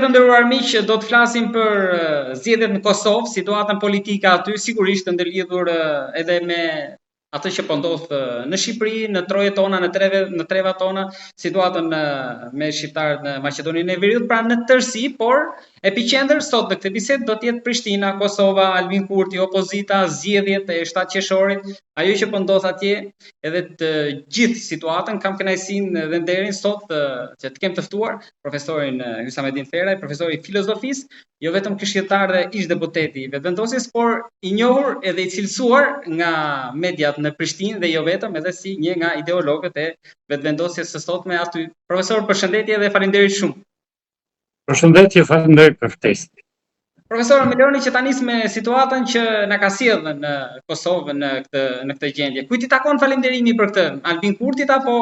të nderuar miq, do të flasim për zgjedhjet në Kosovë, situatën politike aty, sigurisht të ndërlidhur edhe me atë që po ndodh në Shqipëri, në trojet tona, në trevat tona, situatën me shqiptarët në Maqedoninë e Veriut, pra në tërësi, por epiqendër sot në këtë bisedë do të jetë Prishtina, Kosova, Albin Kurti, opozita, zgjedhjet e 7 qershorit, ajo që po ndodh atje, edhe të gjithë situatën. Kam kënaqësinë dhe nderin sot që të kem të ftuar profesorin Hysamedin Feraj, profesori filozofisë, jo vetëm këshilltar dhe ish deputeti i Vetëvendosjes, por i njohur edhe i cilësuar nga mediat në Prishtinë dhe jo vetëm, edhe si një nga ideologët e Vetëvendosjes së sotme aty. Profesor, përshëndetje dhe faleminderit shumë. Përshëndetje, faleminderit për ftesën. Profesor, më lejoni që ta nis me situatën që na ka sjellë në Kosovë në këtë gjendje. Kujt i takon falënderimi për këtë? Albin Kurtit apo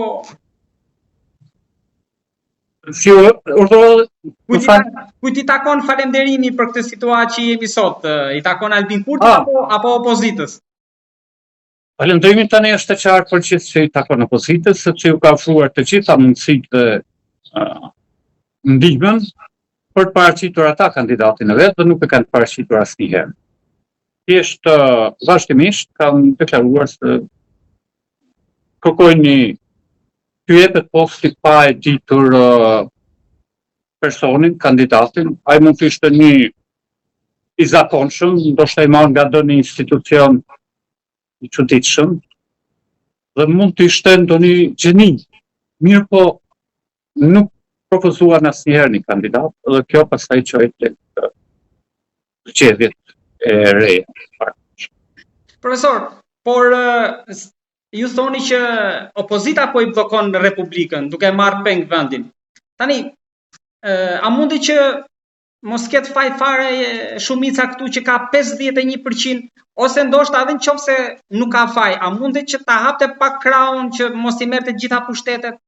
Kujt i takon falënderimi për këtë situatë që jemi sot? I takon Albin Kurtit apo opozitës? Falënderimi tani është e qartë për gjithë që i takon opozitës, sepse u ka ofruar të gjitha mundësitë dhe ndihmën për të paraqitur ata kandidatin e vetë dhe nuk e kanë paraqitur asnjëherë. Thjesht vazhdimisht kanë deklaruar se kërkojnë një pyetje posti pa e ditur personin, kandidatin. Ai mund të ishte një i zakonshëm, ndoshta i marrë nga ndonjë institucion i çuditshëm, dhe mund të ishte ndonjë gjeni. Mirë po, nuk propozuan asnjëherë një kandidat, dhe kjo pastaj çoi tek zgjedhjet e reja. Profesor, por ju thoni që opozita po i bllokon Republikën duke marrë peng vendin. Tani, a mundi që mos ketë faj fare shumica këtu që ka 51%, ose ndoshta edhe nëse nuk ka faj, a mundi që ta hapte pak krahun që mos i merrte gjitha pushtetet?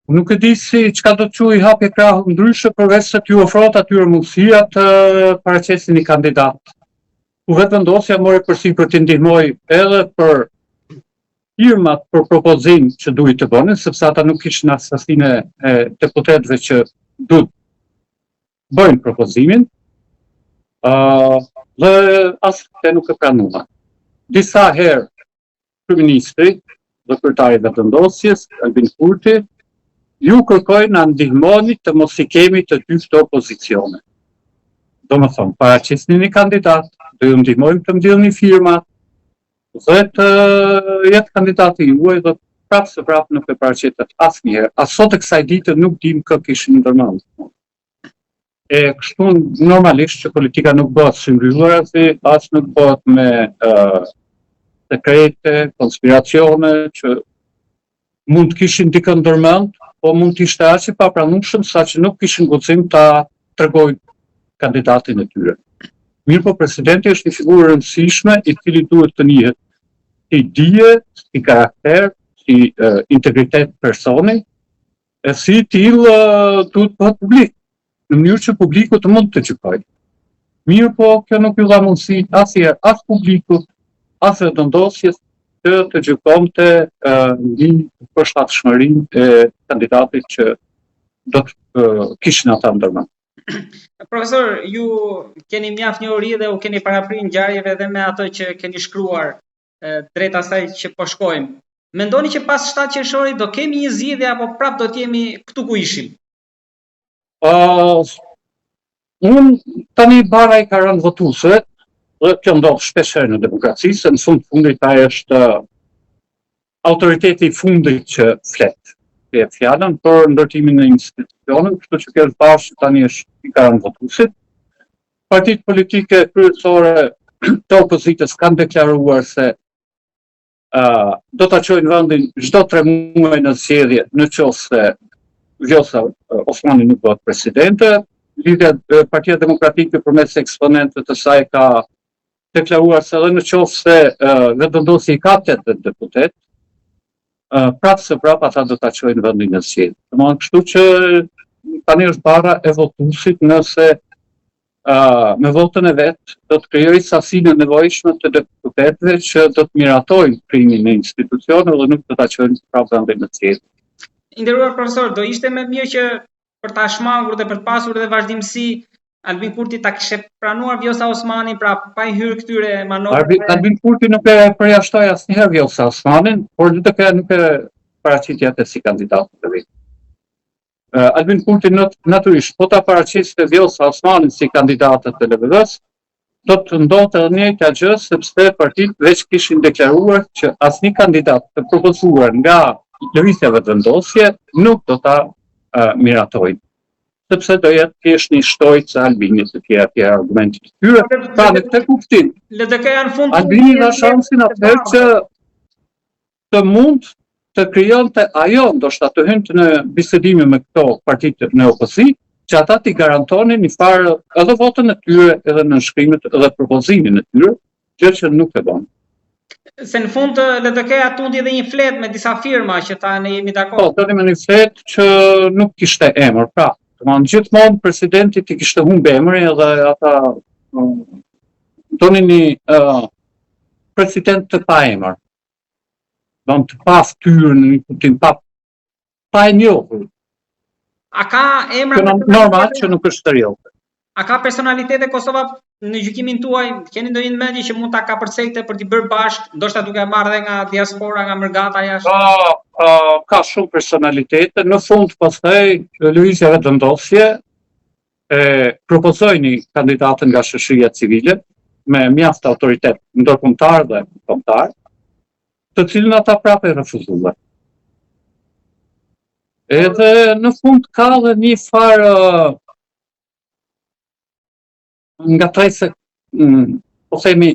Nuk e di si çka do të thuaj hapje krahu ndryshe përveç se t'ju ofrohet atyre mundësia të paraqesin një kandidat. Ku Vetëvendosja mori përsipër të ndihmoj edhe për firmat për propozim që duhet të bënin, sepse ata nuk kishin asasinë e deputetëve që duhet bëjnë propozimin, dhe asnjë nuk e pranuan. Disa herë kryeministri dhe kryetari i Vetëvendosjes, Albin Kurti, ju kërkojnë na ndihmoni të mos i kemi të dy këto opozicione. Domethënë, paraqisni një kandidat, do ju ndihmojmë të mbjellni firmat, dhe të jetë kandidati juaj, dhe prapë nuk e paraqitet asnjëherë. As sot e kësaj dite nuk dim kë kishin ndërmarrë. E kështu normalisht që politika nuk bëhet si mbyllur as nuk bëhet me sekrete, konspiracione që mund të kishin dikë ndërmend, po mund të ishte aq i papranueshëm saqë nuk kishin guxim ta tregojnë kandidatin e tyre. Mirë po, presidenti është një figurë e rëndësishme i cili duhet të njihet si dije, si karakter, si integritet personi, e si tillë duhet bëhet publik, në mënyrë që publiku të mund të gjykojë. Mirë po, kjo nuk ju dha mundësi asnjëherë as publikut, as Vetëvendosjes të gjykonte një përshtatshmërinë e kandidatit që do të kishin ata ndërmend. Profesor, ju keni mjaft njohuri dhe u keni paraprirë ngjarjeve edhe me atë që keni shkruar drejt asaj që po shkojmë. Mendoni që pas 7 qershorit do kemi një zgjidhje apo prapë do të jemi këtu ku ishim? Unë tani bara i ka rënë votuesve, dhe kjo ndodh shpeshherë në demokraci, se në fund fundit ai është autoriteti i fundit që flet. E fjalën për ndërtimin e institucionit, kështu që kjo është bashkë tani është i ka rënë votuesit. Partitë politike kryesore të opozitës kanë deklaruar se do ta çojnë vendin çdo 3 muaj në zgjedhje nëse Vjosa Osmani nuk bëhet presidente. Partia Demokratike përmes eksponentëve të saj ka deklaruar se edhe nëse Vetëvendosja i ka 8 deputet, prapë ata do ta çojnë vendin në zgjedhje. Domethënë, kështu që tani është bara e votuesit nëse me votën e vet do të krijojë sasinë e nevojshme të deputetëve që do të miratojnë krimin e institucione dhe nuk do ta çojnë prapë vendin në zgjedhje. Nderuar profesor, do ishte më mirë që për ta shmangur dhe për të pasur edhe vazhdimsi Albin Kurti ta kishe pranuar Vjosa Osmani, pra pa i hyrë këtyre manovrave. Albin Kurti nuk e përjashtoi asnjëherë Vjosa Osmanin, por nuk e paraqitja atë si kandidat të vet. Albin Kurti natyrisht po ta paraqiste Vjosa Osmanin si kandidatë të LVD-s, do të ndodhte edhe njëjta gjë sepse partitë veç kishin deklaruar që asnjë kandidat të propozuar nga lëvizjeve vendosje nuk do ta miratojnë. Sepse do jetë thjesht një shtojcë Albinit të tjera argumentit të tyre. Pra në këtë kuptim, LDK janë fund. Albini dha shansin atëherë që të mund të krijonte ajo, ndoshta të hynte në bisedime me këto partitë në opozicion, që ata t'i garantonin një farë edhe votën e tyre, edhe në shkrimet edhe propozimin e tyre, gjë që nuk e bën. Se në fund LDK-ja tundi edhe një flet me disa firma që ta ne jemi dakord. Po, tundi me një flet që nuk kishte emër, pra. Gjithmonë presidenti i kishte humbë emrin edhe ata donin një president të pa emër. Don të pa fytyrë në një kuptim pa e njohur. A ka emra normal që nuk është serioze. A ka personalitete Kosova në gjykimin tuaj, keni ndonjë mendje që mund ta kapërcejte për t'i bërë bashkë, ndoshta duke marrë edhe nga diaspora, nga mërgata jashtë? Ka shumë personalitete, në fund pastaj lëvizjeve vendosje propozoi një kandidatën nga shoqëria civile me mjaft autoritet ndërkombëtar dhe kombëtar, të cilën ata prapë refuzuan. Edhe në fund ka dhe një farë nga trajse, po themi,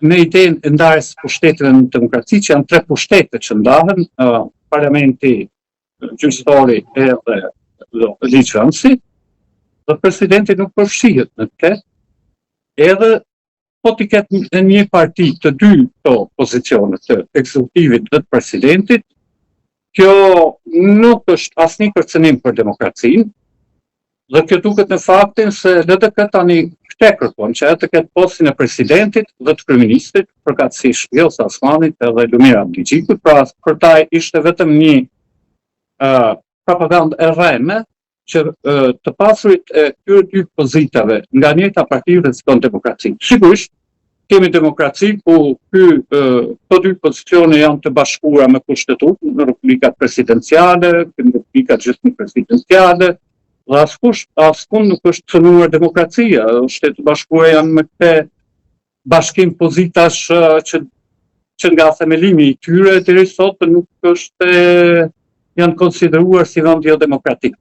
me idenë e ndarjes pushteteve në demokraci, që janë 3 pushtete që ndahen, parlamenti, gjyqëtori edhe ligjvënësi, dhe presidenti nuk përfshihet në këtë, edhe po t'i ketë një parti të 2 këto pozicionet të ekzekutivit dhe të presidentit, kjo nuk është asnjë kërcënim për demokracinë, dhe kjo duket në faktin se LDK tani këtë kërkon që të ketë postin e presidentit dhe të kryeministrit, përkatësisht Vjosa Osmanit edhe Lumira Abdixhikut, pra për ta ishte vetëm një propagandë e rreme që të pasurit e këtyre 2 pozitave nga njëjta parti rrezikon demokracinë. Sigurisht, kemi demokraci ku këto 2 pozicione janë të bashkuara me kushtetutë në republikat presidenciale, në republikat gjithë presidenciale, dhe askund nuk është cënuar demokracia. Shtetet bashkuara janë me këtë bashkim pozitash që nga themelimi i tyre deri sot nuk janë konsideruar si vend jo demokratik.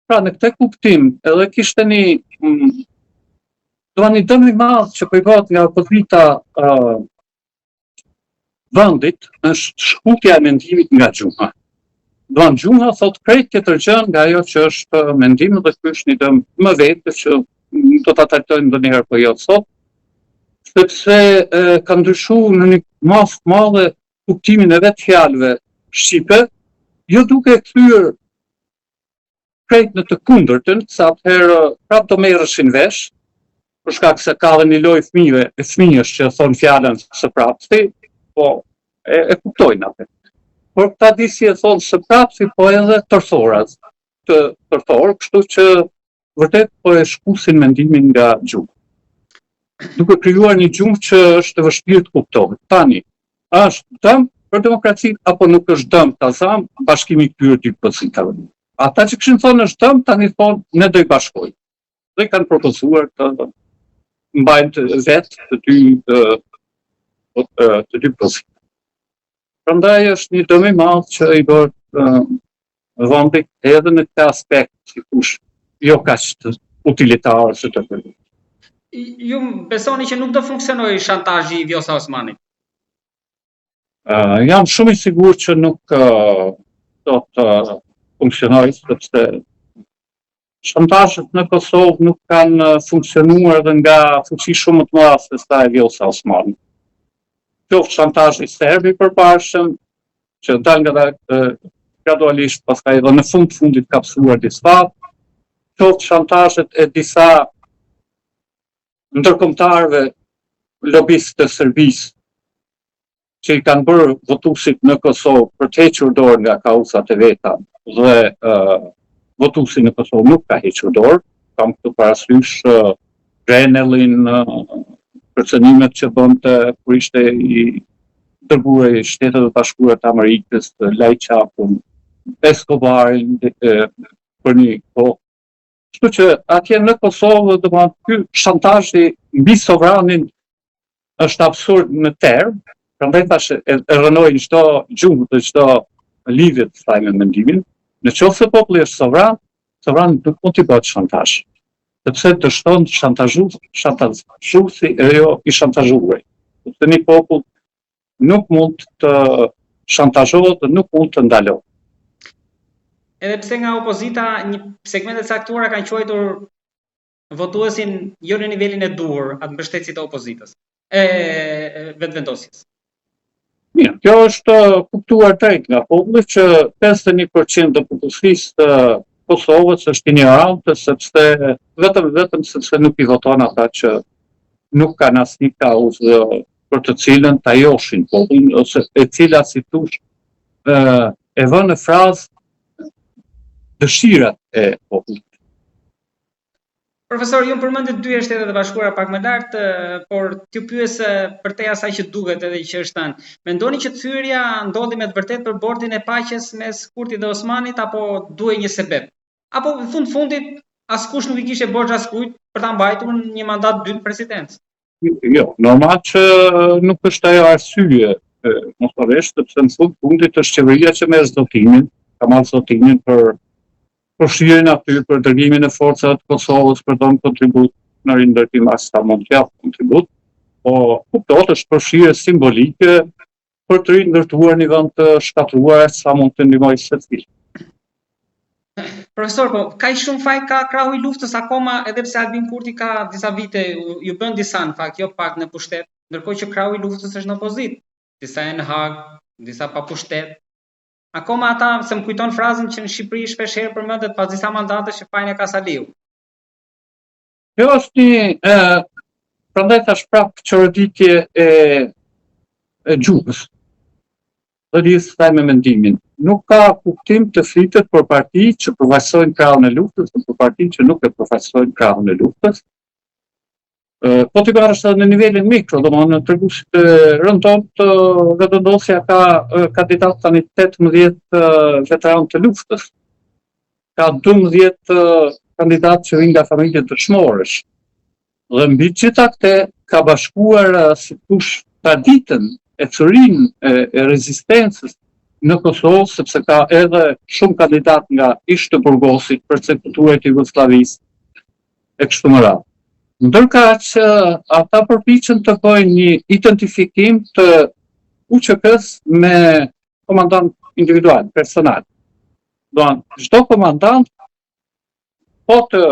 Pra në këtë kuptim edhe kishte një dëm i madh që po i bëhet nga opozita vendit është shkutja e mendimit nga gjuha. Duan gjuha thot krejt tjetër gjë nga ajo që është mendimi dhe ky është një dëm më vetë që do ta trajtojmë ndonjëherë po jo sot, sepse ka ndryshuar në një masë të madhe kuptimin e vetë fjalëve shqipe, jo duke kthyer krejt në të kundërtën, sa atëherë prapë do merreshin vesh, për shkak se ka dhe një lloj fëmijësh që thon fjalën së prapti, po e kuptojnë atë. Por këta disi e thonë së prapti, po edhe tërthorat të tërthor, kështu që vërtet po e shkusin mendimin nga gjuhë. Duke krijuar një gjuhë që është vështirë të kuptohet. Tani, është dëm për demokracinë apo nuk është dëm tazam bashkimi këtyre 2 pozitave. Ata që kishin thonë është dëm, tani thonë ne do i bashkojmë. Dhe kanë propozuar të mbajnë vetë të 2 pozitave. Prandaj është një dëm i madh që i bëhet vendit edhe në këtë aspekt, sikush jo kaq utilitar se të përgjithë. Ju besoni që nuk do funksionojë shantazhi i Vjosa Osmanit? Jam shumë i sigurt që nuk do të funksionojë, sepse shantazhet në Kosovë nuk kanë funksionuar edhe nga fuqi shumë më të madhe se sa e Vjosa Osmanit. Qoftë shantazhi serb i përparshëm, që dal nga gradualisht pastaj edhe në fundit kapsuar disa, qoftë shantazhet e disa ndërkombëtarëve lobistë të Serbisë që i kanë bërë votuesit në Kosovë për të hequr dorë nga kauzat e veta dhe votuesi në Kosovë nuk ka hequr dorë, kam këtu parasysh Grenellin, përcënimet që bënte kur ishte i dërguar i Shtetet e Bashkuara të Amerikës, Lajçakun, Escobarin për një kohë. Kështu që atje në Kosovë, domethënë ky shantazhi mbi sovranin është absurd në term, prandaj tash e rënojnë çdo gjuhë dhe çdo lidhje të saj me mendimin. Nëse populli është sovran, sovrani nuk mund t'i bëhet shantazh, sepse dështon shantazhuesi e jo i shantazhuar. Sepse një popull nuk mund të shantazhohet dhe nuk mund të ndalohet. Edhe pse nga opozita një segmente të caktuara kanë quajtur votuesin jo në nivelin e duhur atë mbështetësit të opozitës, vetvendosjes. Mirë, kjo është kuptuar drejt nga populli që 51% të popullsisë të Kosovës është ignorante sepse vetëm sepse nuk i voton ata që nuk kanë asnjë kauzë për të cilën ta joshin popullin ose e cila si thosh e vën në frazë dëshirat e popullit. Profesor, ju përmendët dy Shtetet e Bashkuara pak më lart, por t'ju pyes përtej asaj që duket edhe që është thënë. Mendoni që thyrja ndodhi me të vërtetë për bordin e paqes mes Kurtit dhe Osmanit apo duhej një sebeb? Apo në fundit askush nuk i kishte borxh askujt për ta mbajtur një mandat dytë presidencë? Jo, normal që nuk është ajo arsye, mos pavesh, sepse në fundit është qeveria që merr zotimin, ka marrë zotimin për përfshirjen aty për dërgimin e forcave të Kosovës për dhënë kontribut në rindërtim as sa mund të jap kontribut, po kuptohet është përfshirje simbolike për të rindërtuar një vend të shkatruar sa mund të ndihmojë secili. Profesor, po kaq shumë faj ka krahu i luftës akoma, edhe pse Albin Kurti ka disa vite, ju bën disa në fakt, jo pak në pushtet, ndërkohë që krahu i luftës është në opozitë, disa në Hag, disa pa pushtet. Akoma ata se më kujton frazën që në Shqipëri shpesh herë përmendet pas disa mandatesh që fajin e Kasaliu. Kjo është një prandaj thash prapë çorëditje e gjuhës. Dhe lidhë me mendimin. Nuk ka kuptim të flitet për parti që përfaqësojnë krahun e luftës dhe për parti që nuk e përfaqësojnë krahun e luftës. Po t'i marrësh edhe në nivelin mikro, domethënë në treguesit e rëndom të vetëvendosja ka kandidat tani 18 veteranë të luftës. Ka 12 kandidatë që vinë nga familje dëshmorësh. Dhe mbi gjitha këte ka bashkuar si thosh traditën e çurinë e rezistencës në Kosovë, sepse ka edhe shumë kandidat nga ish të burgosit, përsekutuarit të Jugosllavisë e kështu me radhë. Ndërka që ata përpiqen të bëjnë një identifikim të UÇK-s me komandant individual, personal. Çdo komandant po të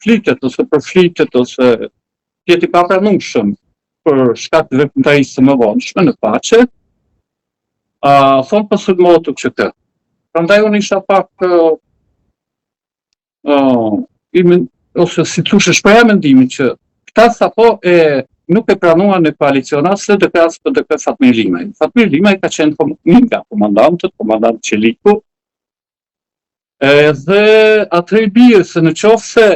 flitet ose përflitet ose jetë i papranueshëm për shkak të veprimtarisë së mëvonshme në paqe, thonë për sulmohet UÇK. Prandaj unë isha pak ose si thosh shpreha mendimin që këta sapo nuk e pranuan në koalicion as LDK as PDK Fatmir Limaj. Fatmir Limaj ka qenë një nga komandantët, komandant Qeliku, dhe atëherë bie se në qoftë se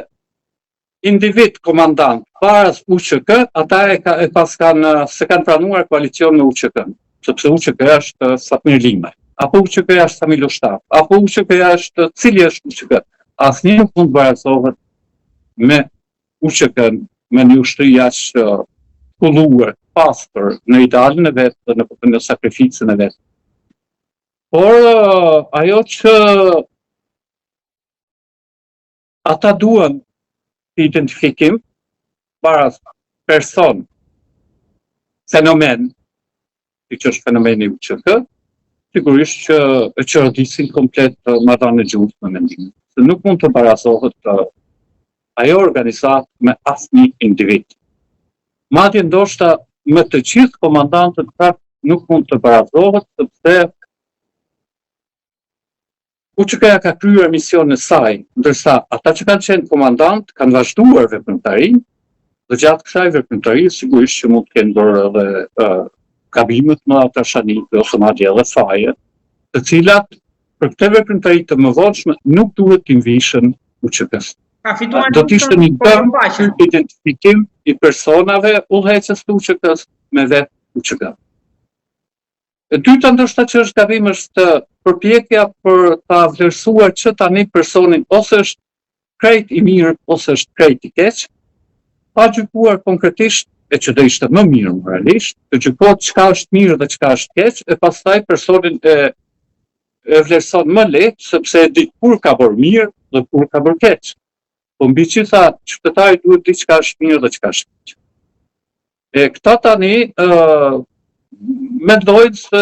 individ komandant paras UÇK, ata se kanë pranuar koalicion me UÇK-n, sepse UÇK është Fatmir Limaj, apo UÇK është Samilo Shtap, apo UÇK është cili është UÇK. Asnjë nuk mund barazohet me UÇK-n, me një ushtri jashtë kulluar, pastër në idealin e vetë dhe në sakrificën e vetë. Por ajo që ata duan identifikim para person, fenomen, i që është fenomeni UÇK, sigurisht që e çorëdisin komplet marrëdhënien e gjuhës me mendimin. Se nuk mund të barazohet ajo organizat me asnjë individ. Madje ndoshta me të gjithë komandantët prap nuk mund të barazohet, sepse UÇK-ja ka kryer misionin e saj, ndërsa ata që kanë qenë komandant kanë vazhduar veprimtarinë, dhe gjatë kësaj veprimtarie sigurisht që mund të kenë bërë edhe gabimet më trashënike ose madje edhe faje, të cilat për këtë veprimtari të mëvonshme nuk duhet të vishën UÇK-s. Do të ishte një dëm identifikim i personave udhëheqës të UÇK-s me vetë UÇK. E dyta ndoshta që është gabim është përpjekja për ta vlerësuar që tani personin ose është krejt i mirë ose është krejt i keq, pa gjykuar konkretisht, e që do ishte më mirë moralisht, të gjykohet çka është mirë dhe çka është keq, e pastaj personin e vlerëson më lehtë sepse e di kur ka bërë mirë dhe kur ka bërë keq. Po mbi gjitha, qytetari duhet di çka është mirë dhe çka është keq. E këta tani mendojnë se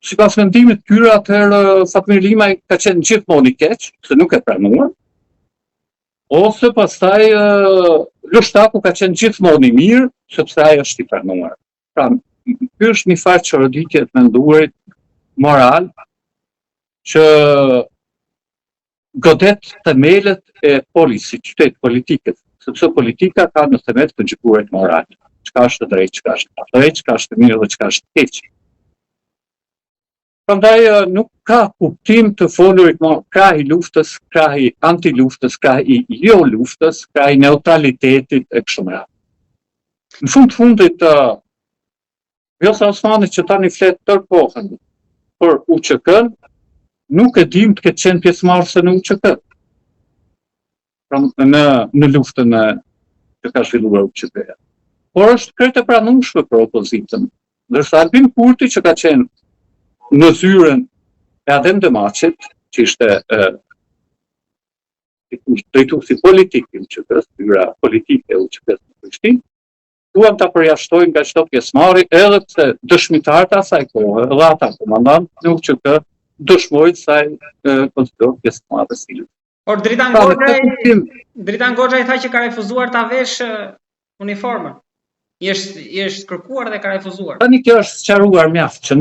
sipas mendimit të tyre atëherë Fatmir Limaj ka qenë gjithmonë i keq, se nuk e pranuar, ose pastaj Lushtaku ka qenë gjithmonë i mirë, sepse ai është i pranuar. Pra, ky është një farë çoroditje të menduarit moral që godet themelet e qytet politikës, sepse politika ka në themel të gjykuarit moral. Çka është e drejtë, çka është e drejtë, çka është e mirë dhe çka është e keq. Prandaj nuk ka kuptim të folurit krahi luftës, krahi anti-luftës, krahi jo luftës, krahi neutralitetit e kështu me radhë. Në fundit Vjosa Osmani që tani flet tërë kohën për UÇK-n, nuk e dim të ketë qenë pjesëmarrëse në UÇK. Pra në luftën që ka zhvilluar UÇK-ja. Por është krejt e pranueshme për opozitën. Ndërsa Albin Kurti që ka qenë në zyrën e Adem Demaçit, që ishte drejtuesi politik i UÇK-s, zyra politike e UÇK-s në Prishtinë, duan ta përjashtojnë nga çdo pjesëmarrje, edhe pse dëshmitarët asaj kohe, edhe ata komandantë në UÇK dëshmojnë se ai konsiderohet pjesëmarrës i luftës. Por Dritan Goxha tha që ka refuzuar ta vesh uniformën. I është kërkuar dhe ka refuzuar. Tani kjo është sqaruar mjaft që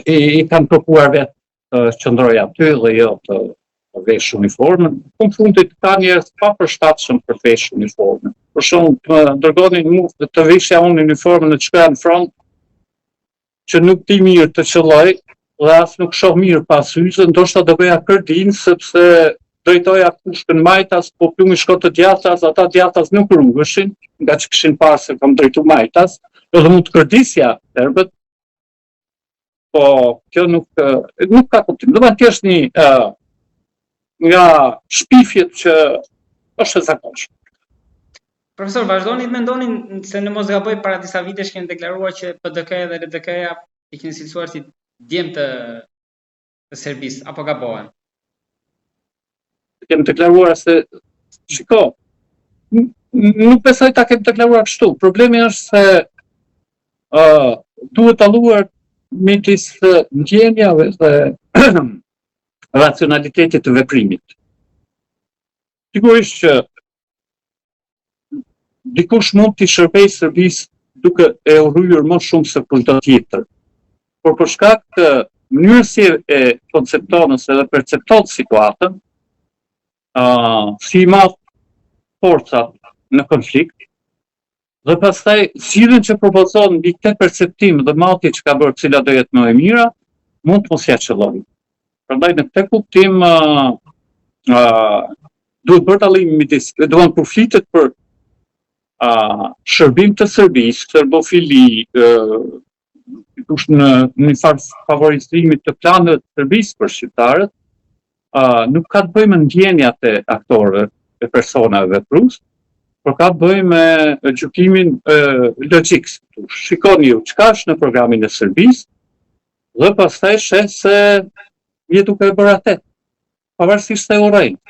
i kanë kërkuar vetë qëndroj aty dhe jo të vesh uniformën. Në fundit ka njerëz pa përshtatshëm për vesh uniformën. Për shembull, të dërgonin mua të veshja unë uniformën në të shkoja në front, që nuk di mirë të qelloj dhe as nuk shoh mirë pas syze, ndoshta do bëja kërdin sepse drejtoja kushkën majtas, po plumi shko të djathtas, ata djathtas nuk rrugëshin, nga që kishin parë se kam drejtu majtas, edhe mund të kërdisja tërbet, po kjo nuk ka kuptim. Do të thotë është një nga shpifjet që është e zakonshme. Profesor, vazhdoni të mendonin se në mos gaboj para disa vitesh keni deklaruar që PDK-ja dhe LDK-ja i keni cilësuar si djemë të Serbisë, apo gabohen? Kemë deklaruar se, shiko, nuk besoj ta kemë deklaruar kështu. Problemi është se duhet dalluar midis ndjenjave dhe racionalitetit të veprimit. Sigurisht që dikush mund t'i shërbejë Serbisë duke e urryer më shumë se kushdo tjetër. Por për shkak të mënyrës si e koncepton ose edhe percepton situatën, si i madh forcat në konflikt, dhe pastaj zgjidhjen që propozon mbi këtë perceptim dhe matje që ka bërë cila do jetë më e mira, mund të mos ja qellojë. Prandaj në këtë kuptim duhet bërë dallim midis, duhet kur flitet për shërbim të Serbisë, serbofili, në një farë favorizimit të planeve të Serbisë për shqiptarët, nuk ka të bëjë me ndjenjat e aktorëve, e personave veprues, por ka të bëjë me gjykimin logjik. Shikoni ju çka është në programin e Serbisë dhe pastaj sheh se je duke e bërë atë, pavarësisht se urrejnë.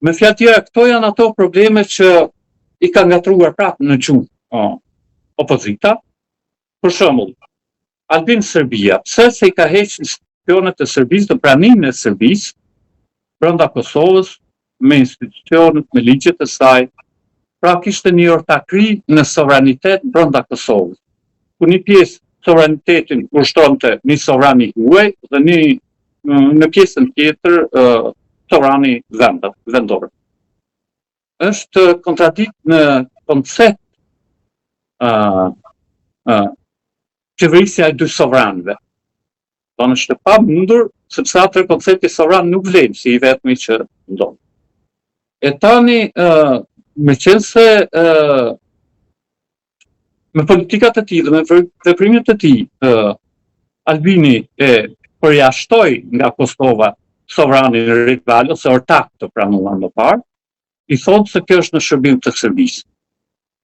Me fjalë tjera, këto janë ato probleme që i ka ngatruar prapë në gjuhë opozita. Për shembull, Albin Serbia, pse se i ka hequr institucionet e Serbisë dhe pranimin e Serbisë brenda Kosovës me institucionet, me ligjet e saj, pra kishte një ortakri në sovranitet brenda Kosovës. Ku një pjesë sovranitetin ushtonte një sovran i huaj dhe në pjesën tjetër sovrani vendor. Është kontradikt në koncept qeverisja e dy sovranëve. Do është pa mundur sepse atër koncepti sovran nuk vlen si I vetmi që ndonë. E tani, me qenë se me politikat e tij dhe me veprimet e tij, Albini e përjashtoi nga Kosova sovranin rival ose ortak të pranuar më parë, I thonë se kjo është në shërbim të Serbisë.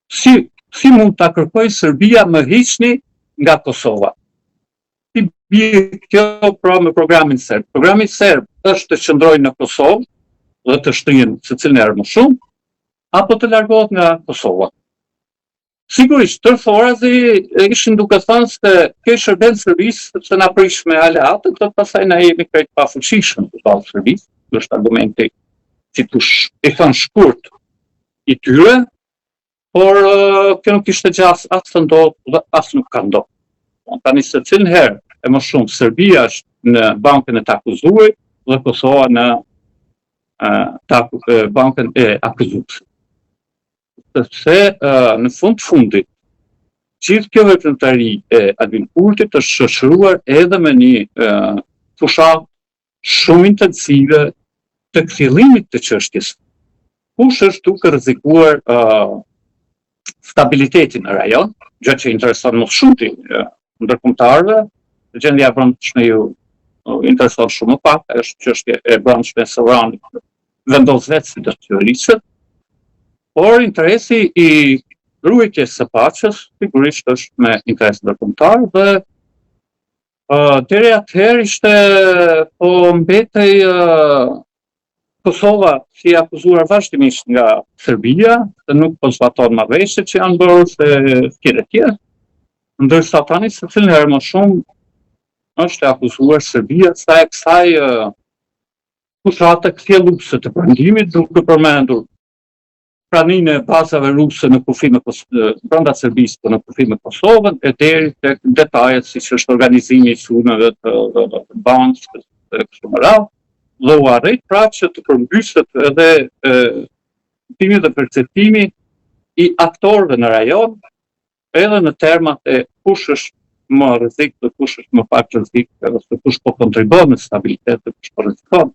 Si mund ta kërkojë Serbia më hiqni nga Kosova? Si bie kjo pra me programin serb? Programi serb është të qëndrojë në Kosovë dhe të shtrihen secilin herë më shumë, apo të largohet nga Kosova. Sigurisht, tërthorazi ishin duke thënë se kjo shërben Serbisë sepse na prish me aleatët dhe pastaj na jemi krejt pafuqishëm përballë Serbisë. Ky është argumenti I thënë shkurt I tyre, por kjo nuk ishte gjas as të ndodhë dhe as nuk ka ndodhë. Tani secilin herë e më shumë Serbia është në bankën e të akuzuarit dhe Kosova në bankën e akuzuesit. Sepse në fundit, gjithë kjo veprimtari e Albin Kurtit është shoqëruar edhe me një fushat shumë intensive të kthjellimit të çështjes. Kush është duke rrezikuar stabilitetin në rajon, gjë që intereson më shumë ndërkombëtarëve, gjendja e brendshme ju intereson shumë më pak, është çështja e brendshme e sovranit vendos vetë si të teorisë, por interesi I ruajtjes së paqes sigurisht është me interes ndërkombëtar dhe deri atëherë ishte po mbetej Kosova si akuzuar vazhdimisht nga Serbia, dhe nuk po zbaton marrëveshjet që janë bërë se tjerë, ndërsa tani secilin herë më shumë është e akuzuar Serbia sa e kësaj fushate kthjelluese të perëndimit, duke përmendur praninë e bazave ruse në kufi me brenda Serbisë për në kufi me Kosovën e deri tek detajet siç është organizimi I sulmeve të bankës e kështu me radhë, dhe u arrit pra që të përmbyset edhe kuptimi dhe perceptimi I aktorëve në rajon, edhe në termat e kush është më rrezik dhe kush është më pak rrezik, ose kush po kontribon në stabilitet dhe kush po rrezikon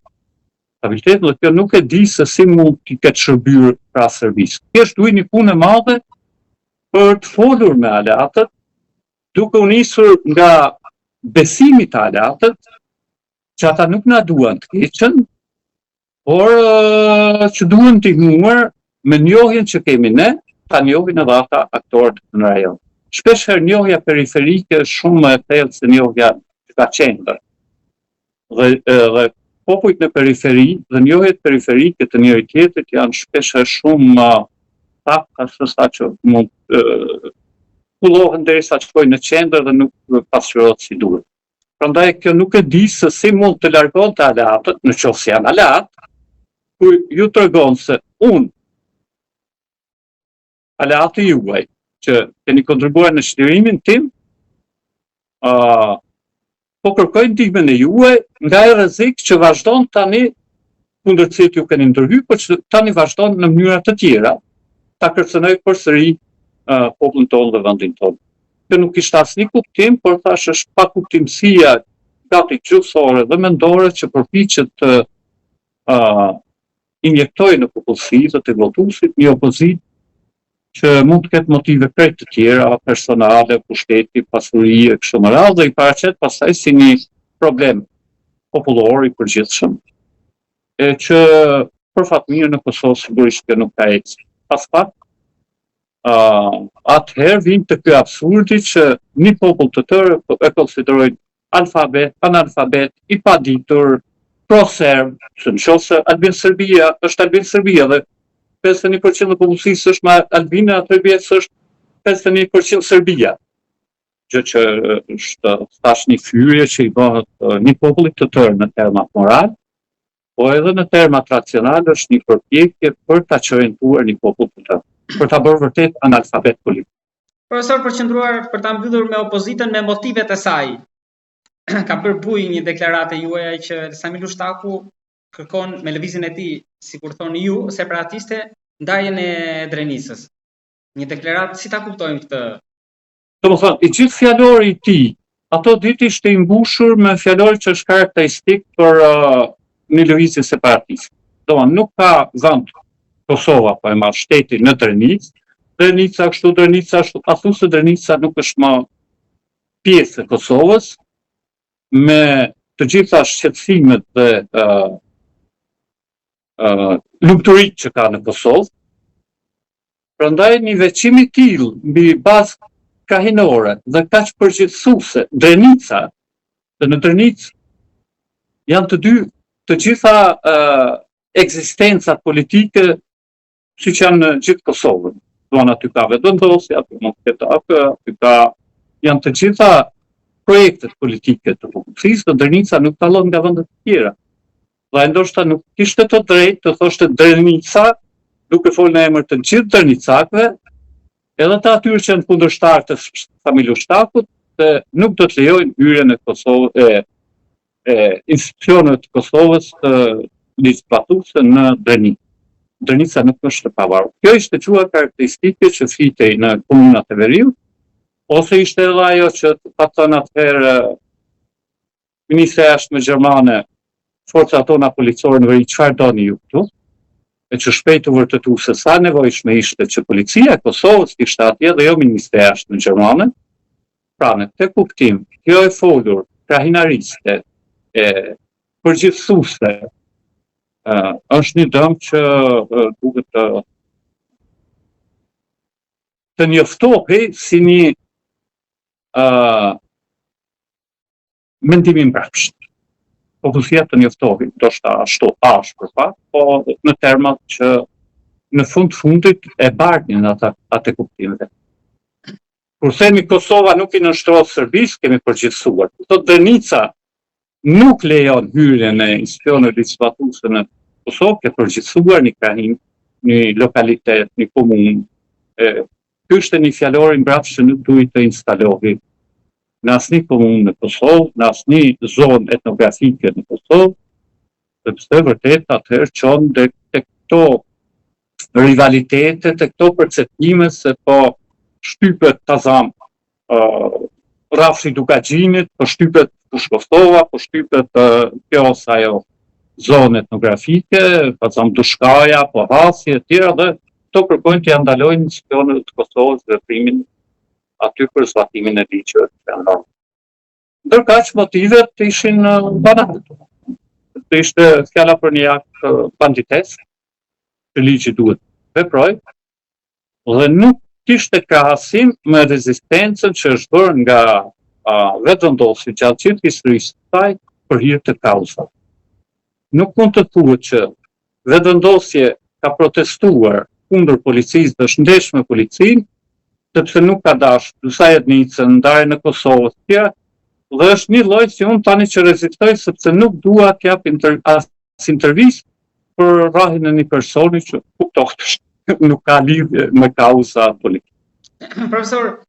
stabilitetin, dhe kjo nuk e di se si mund t'i ketë shërbyer pra Serbisë. Thjesht duhet një punë e madhe për të folur me aleatët, duke u nisur nga besimi të aleatët, që ata nuk na duan të keqen, por që duhen ndihmuar me njohjen që kemi ne, ta njohin edhe ata aktorët në rajon. Shpesh herë njohja periferike është shumë më e thellë se njohja që ka qendër. Dhe popujt në periferi dhe njohjet periferike të njëri tjetrit janë shpesh shumë pak ashtu sa që mund kullohen derisa të shkojnë në qendër dhe nuk pasqyrohet si duhet. Prandaj kjo nuk e di se si mund të largohen të aleatët, në qoftë se janë aleat, ku ju tregon se unë aleati juaj që keni kontribuar në shtirimin tim, po kërkoj ndihmën e juaj nga e rrezik që vazhdon tani kundër cilit ju keni ndërhyrë, por që tani vazhdon në mënyra të tjera ta kërcënoj përsëri popullin tonë dhe vendin tonë. Kjo nuk ishte asnjë kuptim, por thash është pa kuptimësia gati gjuhësore dhe mendore që përpiqet të injektojë në popullsi dhe të votuesit një opozitë që mund të ketë motive krejt të tjera, personale, pushteti, pasuri e kështu me radhë, dhe I paraqet pastaj si një problem popullor I përgjithshëm, e që për fat mirë në Kosovë sigurisht kjo nuk ka ecë. Pas pak, atëherë vjen të ky absurdi që një popull të tërë e konsiderojnë analfabet, I paditur, pro-serb, që nëse Albin Serbia është Albin Serbia dhe 51% e popullsisë është me Albina, atëherë është 51% Serbia. Gjë që është thash një fyrje që I bëhet një popullit të tërë në termat moral, po edhe në termat racional është një përpjekje për ta çorientuar një popull të tërë, për ta bërë vërtet analfabet politik. Profesor, përqendruar për ta mbyllur me opozitën me motivet e saj, ka bërë buj një deklaratë juaj që Sami Lushtaku kërkon me lëvizjen e tij, sikur thoni ju, separatiste, ndarjen e Drenisës. Një deklaratë, si ta kuptojmë këtë? Domethënë, I gjithë fjalori I tij, ato ditë ishte i mbushur me fjalor që është karakteristik për një lëvizje separatiste. Nuk ka vend Kosova, po e marr shtetin në Drenicë, Drenica kështu, Drenica ashtu, ashtu se Drenica nuk është më pjesë e Kosovës, me të gjitha shqetësimet dhe lumturitë që ka në Kosovë. Prandaj një veçim i tillë mbi bazë kahinore dhe kaq përgjithësuese, Drenica, dhe në Drenicë janë të gjitha ekzistencat politike siç janë në gjithë Kosovën. Aty ka vendosje, aty mund të ketë aty janë të gjitha projektet politike të fuqësisë, dhe Drenica nuk dallon nga vendet të tjera. Dhe ndoshta nuk kishte të drejtë të thoshte Drenica, duke folur në emër të gjithë drenicakëve, edhe të atyre që janë kundërshtar të familjes Shtakut, se nuk do të lejojnë hyrjen e Kosovës e institucioneve të Kosovës të ligjvatuese në Drenicë. Drenica nuk është e pavarur. Kjo ishte quajtur karakteristike që fitej në komunat e Veriut, ose ishte edhe ajo që ka thënë atëherë Ministri i Jashtme Gjermane, forcat tona policore në veri, çfarë doni ju këtu? E që shpejt u vërtetu se sa nevojshme ishte që policia e Kosovës ishte atje dhe jo Ministri i Jashtme Gjermane. Pra në këtë kuptim, kjo e folur krahinariste, e përgjithësuese, është një dëm që duhet të njoftohej si një mendim i mbrapsht. Popullsia të njoftohej, ndoshta ashtu ashpër pak, po në termat që në fundit e bardhin atë kuptimeve. Kur themi Kosova nuk i nënshtron Serbisë, kemi përgjithësuar. Sot Drenica nuk lejon hyrjen e institucioneve ligjvatuese në Kosovë, ke përgjithësuar një krahin, një lokalitet, një komunë. Ky është një fjalor i mbrapsht që nuk duhet të instalohet në asnjë komunë në Kosovë, në asnjë zonë etnografike në Kosovë, sepse vërtet atëherë çon tek këto rivalitete, tek këto perceptime se po shtypet Tazam Rafshi Dukagjinit, po shtypet Kosova, po shtypet kjo ose ajo zonë etnografike, Tazam Dushkaja, po Hasi e tjera, dhe këto kërkojnë të ndalojnë institucionet të Kosovës veprimin aty për zbatimin e ligjeve të vendit. Ndërkaq motivet ishin banale. Të ishte fjala për një akt bandites, që ligji duhet veproj, dhe nuk kishte krahasim me rezistencën që është bërë nga vetëvendosja gjatë gjithë historisë së saj për hir të kauzave. Nuk mund të thuhet që vetëvendosja ka protestuar kundër policisë dhe shëndesh me policinë, sepse nuk ka dashur disa etnicën, ndarjen në Kosovë të tjera, dhe është një lloj si unë tani që rezistoj sepse nuk dua të jap as intervistë për rrahjen e një personi që kuptohet nuk ka lidhje me kauza politike. Profesor,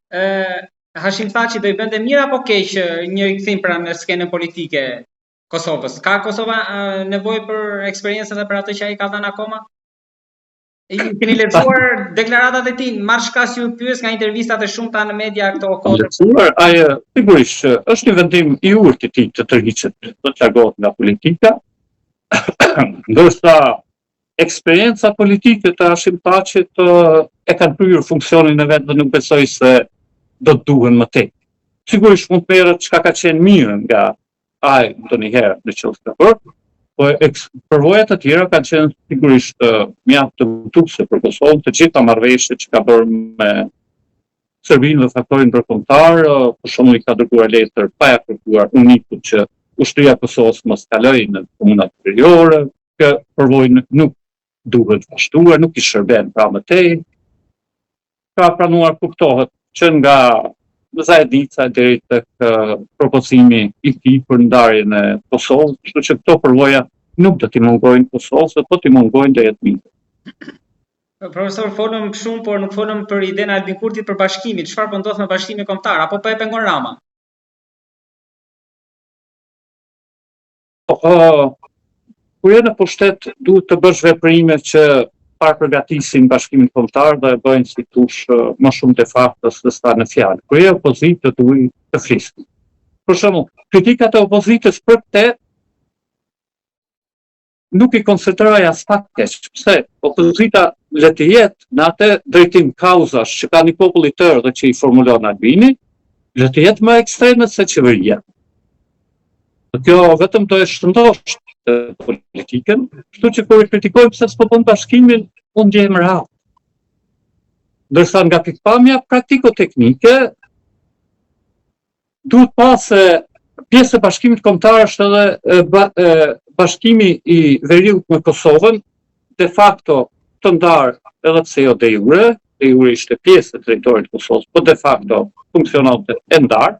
Hashim tha që do i bënte mirë apo keq një rikthim pra në skenën politike Kosovës. Ka Kosova nevojë për eksperiencën dhe për atë që ai ka dhënë akoma? Keni lexuar deklaratat e tij, marrë shkas ju pyes nga intervistat e shumta në media këto kohë. Sigurisht është një vendim i urtë i tij të tërhiqet, të largohet nga politika. Ndërsa eksperienca politike të Hashim Thaçit e kanë kryer funksionin e vet dhe nuk besoj se do të duhen më tej. Sigurisht mund të merret çka ka qenë mirë nga ai ndonjëherë në qoftë ka bërë, po përvojat e tjera kanë qenë sigurisht mjaft të kuptuese për Kosovën, të gjitha marrëveshjet që ka bërë me Serbinë dhe faktorin ndërkombëtar, për shembull i ka dërguar letër pa ja kërkuar unikut që ushtria e Kosovës mos kalojë në komunat veriore, që përvojë nuk duhet vazhduar, nuk i shërben pra më tej. Ka pranuar kuptohet që nga Zajednica deri tek propozimi i tij për ndarjen e Kosovës, kështu që këto përvoja nuk do t'i mungojnë Kosovës, po t'i mungojnë dhe jetë mirë. Profesor, folëm shumë, por nuk folëm për idenë e Albin Kurtit për bashkimin. Çfarë po ndodh me bashkimin kombëtar, apo po e pengon Rama? Kur je në pushtet, duhet të bësh veprime që përgatisin bashkimin kombëtar dhe e bëjnë si tush më shumë de facto se sa në fjalë. Kur je opozitë, duhet të flisni. për shembull, kritikat e opozitës për këtë nuk i konsideroj as pak keq. Pse? Opozita le të jetë në atë drejtim kauzash që ka një popull i tërë dhe që i formulon Albini, le të jetë më ekstreme se qeveria. Dhe kjo vetëm do e shëndosh politikën, kështu që kur i kritikojmë se s'po bën bashkimin, unë ndjehem rahat. Ndërsa nga pikpamja praktiko-teknike, duhet pas se pjesë e bashkimit kombëtar është edhe bashkimi i Veriut me Kosovën, de facto të ndarë edhe pse jo de jure ishte pjesë e territorit të Kosovës, po de facto funksiononte e ndarë,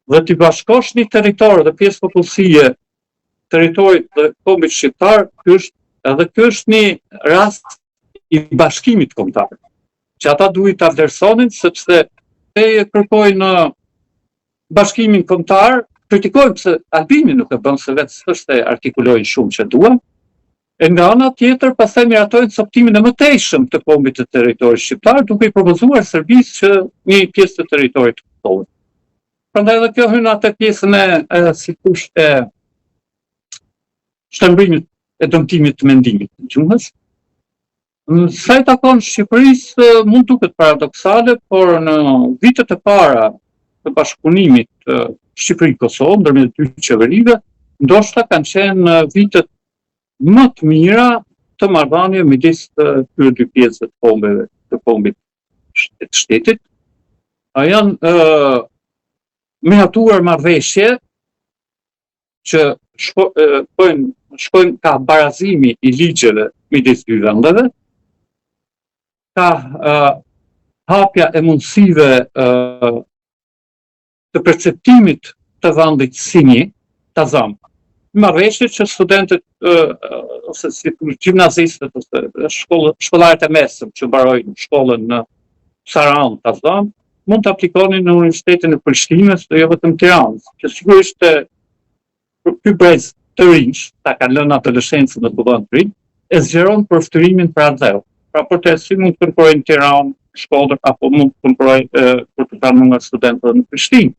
dhe t'i bashkosh një territor dhe pjesë popullsie territorit dhe kombit shqiptar, ky është një rast i bashkimit kombëtar, që ata duhet ta vlerësonin sepse e kërkojnë bashkimin kombëtar, kritikojmë se Albini nuk e bën se vetë s'është e artikulojnë shumë që duan, e nga ana tjetër pastaj miratojnë coptimin e mëtejshëm të kombit të territorit shqiptar, duke i propozuar Serbisë që një pjesë të territorit të Kosovës. Prandaj edhe kjo hyn atë pjesën e sikush e shtrembrimit e dëmtimit të mendimit të gjuhës. Sa i takon Shqipërisë mund duket paradoksale, por në vitet e para të bashkëpunimit Shqipëri-Kosovë ndërmjet dy qeverive, ndoshta kanë qenë vitet më të mira të marrëdhënieve midis këtyre dy pjesëve të kombit të shtetit. Janë miratuar marrëveshje që shkojnë ka barazimi i ligjeve midis dy vendeve, ka hapja e mundësive të perceptimit të vendit si një, tazam. Marrëveshje që studentët ose si gjimnazistët ose shkollarët e mesëm që mbarojnë shkollën në Saran, tazam, mund të aplikonin në Universitetin e Prishtinës dhe jo vetëm Tiranës, që sigurisht ky brez të rinj, ta kanë lënë adoleshencën në kuvend të rinj, e zgjeron për ftërimin për ardheu. Pra për të si mund të konkurrojnë në Tiranë, Shkodër, apo mund të konkurrojnë për të pranuar studentët në Prishtinë.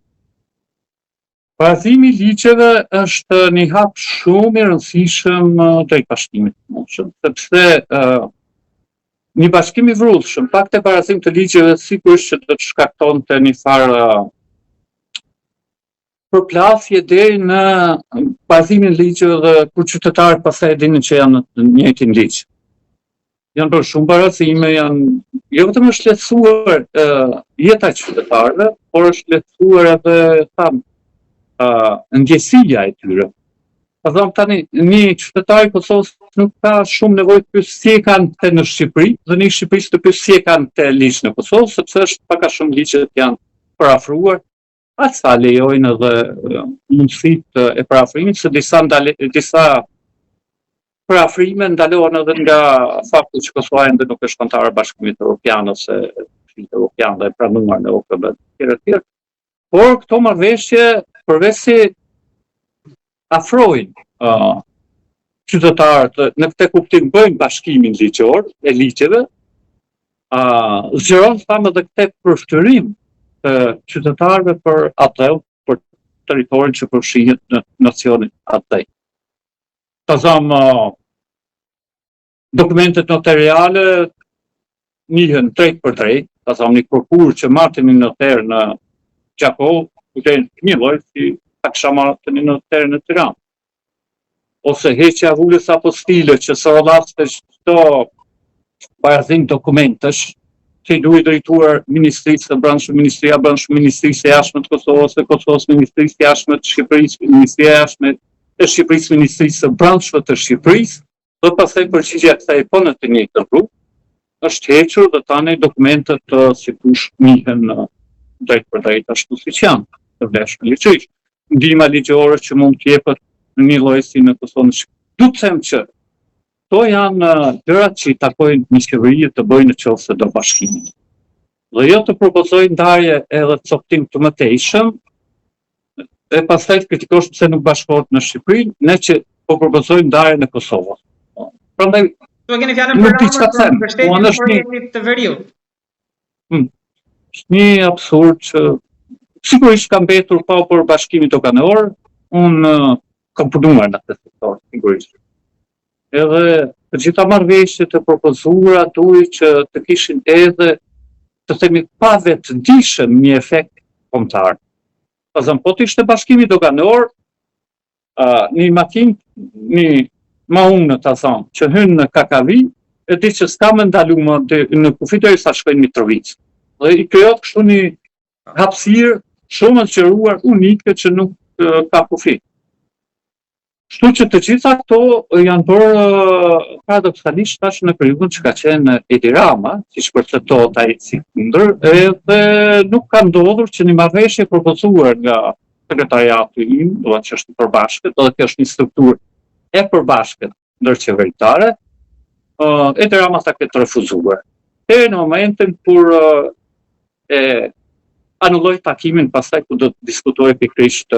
Barazimi i ligjeve është një hap shumë i rëndësishëm drejt bashkimit të mundshëm, sepse një bashkim i vrrullshëm, pak të barazim të ligjeve sigurisht që do të shkaktonte një farë përplasje deri në barazimin e ligjeve dhe kur qytetarët pastaj dinin që janë në njëjtin ligj. Janë bërë shumë barazime, jo vetëm është lehtësuar jeta e qytetarëve, por është lehtësuar edhe ndjesia e tyre. Pastaj tani një qytetar i Kosovës nuk ka shumë nevojë të pyesë si e kanë këtë në Shqipëri, dhe një Shqipërisë të pyesë si e kanë këtë ligj në Kosovë, sepse është pak a shumë ligjet janë parafruar, asa lejojnë edhe mundësitë e parafrimit, se disa parafrime ndalohen edhe nga fakti që Kosova ende nuk është anëtare e Bashkimit Evropian ose Bashkimit Evropian dhe e pranuar në OKB etj. Por këto marrëveshje përveç se afrojnë qytetarët në këtë kuptim bëjnë bashkimin ligjor e ligjeve, zgjeron thamë edhe këtë përftërim të qytetarëve për atë, për territorin që përfshihet në nacionin atë. Tazam dokumentet notariale njihen drejt për drejt, tazam një prokuror që marrë një notar në Gjakov, një lloj si ta kisha marrë një notar në Tiranë. Ose heqja vulës apostile që së rrodhaste çdo barazim dokumentesh që i duhet drejtuar Ministrisë së Brendshme, Ministria e Brendshme, Ministrisë së Jashtme të Kosovës, e Kosovës, Ministrisë së Jashtme të Shqipërisë, Ministria e Jashtme të Shqipërisë, Ministrisë së Brendshme të Shqipërisë, dhe pastaj përgjigjja kësaj po në të njëjtën rrugë, është hequr dhe tani dokumentet sikush njihen drejt për drejt ashtu siç janë, të vlefshme ligjërisht. Ndihma ligjore që mund të jepet në një lloj si në Kosovën. Du të them që to janë gjërat që i takojnë një qeverie të bëjnë nëse do bashkimin. Dhe jo të propozojnë ndarje edhe të coptim të mëtejshëm, e pastaj të kritikosh pse nuk bashkohet në Shqipëri, ne që po propozojnë ndarjen e Kosovës. Prandaj keni fjalën për mbështetjen e projektit të Veriut. Është një absurd që Sigurisht kam mbetur pa për bashkimin doganor, unë kam punuar në atë sektor, sigurisht. Edhe të gjitha marrëveshjet e propozuara duhet që të kishin edhe, të themi, pa vetëdijshëm një efekt kombëtar. Po të ishte bashkimi doganor, një makinë, një maunë të thonë, që hynë në Kakavi, e di që s'ka më ndalu më në kufi derisa shkojnë Mitrovic. Dhe i krijohet kështu një hapësirë shumë të qëruar, unike që nuk ka kufi. Kështu që të gjitha këto janë bërë paradoksalisht tash në periudhën që ka qenë Edi Rama, siç përcaktohet ai si kundër, edhe nuk ka ndodhur që një marrëveshje propozuar nga sekretariati im, do të thotë që është i përbashkët, do të është një strukturë e përbashkët ndërqeveritare, Edi Rama ta ketë refuzuar. Deri në momentin kur anulloi takimin pastaj ku do të diskutohej pikërisht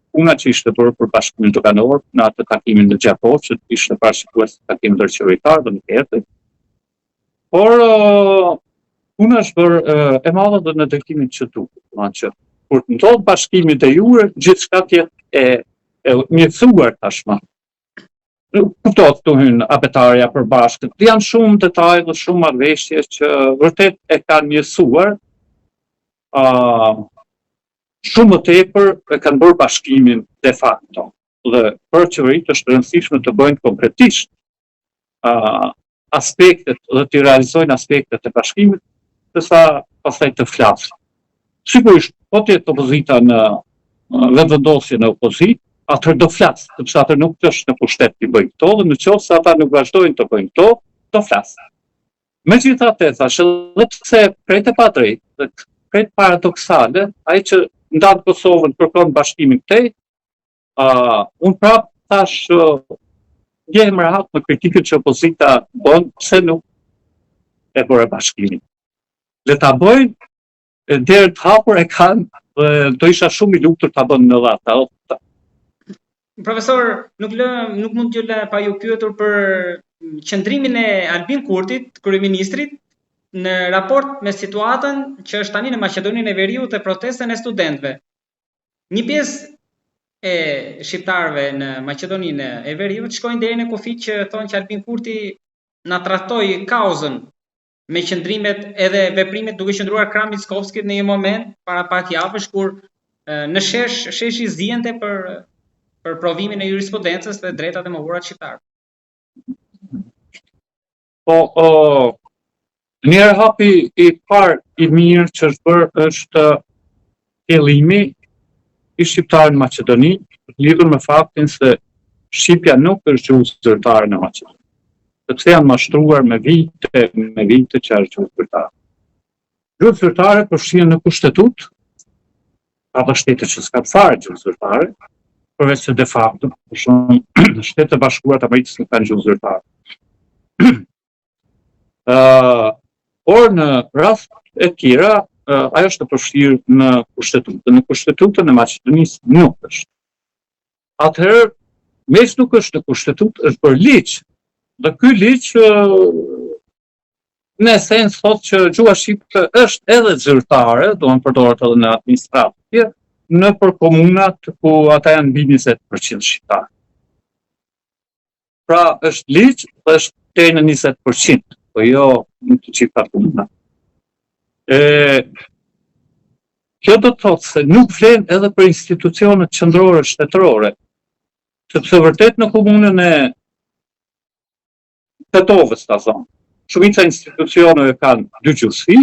puna që ishte bërë për bashkimin doganor në atë takimin në Gjakov, që ishte parashikues takim ndërqeveritar dhe nuk erdhi. Por puna është bërë e madhe dhe në drejtimin që duhet, që kur të ndodh bashkimi de jure, gjithçka të jetë e mjeftuar tashmë. Kuptohet të hynë abetarja për bashkët. Janë shumë detaj dhe shumë marrëveshje që vërtet e kanë mjeftuar, shumë më tepër e kanë bërë bashkimin de facto. Dhe për qeveritë është rëndësishme të bëjnë konkretisht aspektet dhe të realizojnë aspektet e bashkimit, sesa pastaj të flasë. Sigurisht, po të jetë opozita në vetëvendosje në opozitë, atëherë do flasë, sepse atëherë nuk është në pushtet të bëjnë këto, dhe në qoftë se ata nuk vazhdojnë të bëjnë këto, do flasë. Megjithatë, thashë, edhe pse krejt e pa drejtë, dhe krejt paradoksale, ai që ndanë Kosovën kërkon bashkimin këtej, unë prapë thash ndjehem rahat në kritikën që opozita bën, pse nuk e bërë bashkimin. Le ta bëjnë, derë të hapur e kanë, dhe do isha shumë i lumtur ta bënë në dhata. Profesor, nuk mund t'ju lë pa ju pyetur për qëndrimin e Albin Kurtit, kryeministrit, në raport me situatën që është tani në Maqedoninë e Veriut dhe protestën e studentëve. Një pjesë e shqiptarëve në Maqedoninë e Veriut shkojnë deri në kufi që thonë që Albin Kurti na trahtoi kauzën me qëndrimet edhe veprimet duke qëndruar krah Mickovskit në një moment para pak javësh kur në sheshi zihente për provimin e jurisprudencës dhe drejtat e mohuara të shqiptarëve. Njërë hapi i parë i mirë që është bërë është qëllimi i shqiptarë në Maqedoni, lidhur me faktin se Shqipja nuk është gjuhë zyrtare në Maqedoni, sepse janë mashtruar me vite që është gjuhë zyrtare. Gjuhë zyrtare përfshihen në kushtetut, ka dhe shtete që s'ka fare gjuhë zyrtare, përveç se de facto, për shumë Shtetet e Bashkuara të Amerikës nuk kanë gjuhë zyrtare. Por në rast e tjera, ajo është të përfshirë në kushtetutën. Në kushtetutën e Maqedonisë nuk është. Atëherë, mes nuk është në kushtetutë, është për ligj. Dhe ky ligj në esencë thotë që gjuha shqipe është edhe zyrtare, do të përdoret edhe në administratë, në për komunat ku ata janë mbi 20% shqiptarë. Pra është ligj dhe është deri në 20%, po jo në të gjitha komunat. Kjo do të thotë se nuk vlen edhe për institucionet qendrore shtetërore, sepse vërtet në komunën e Tetovës, ta thonë, shumica institucioneve kanë dy gjysmë,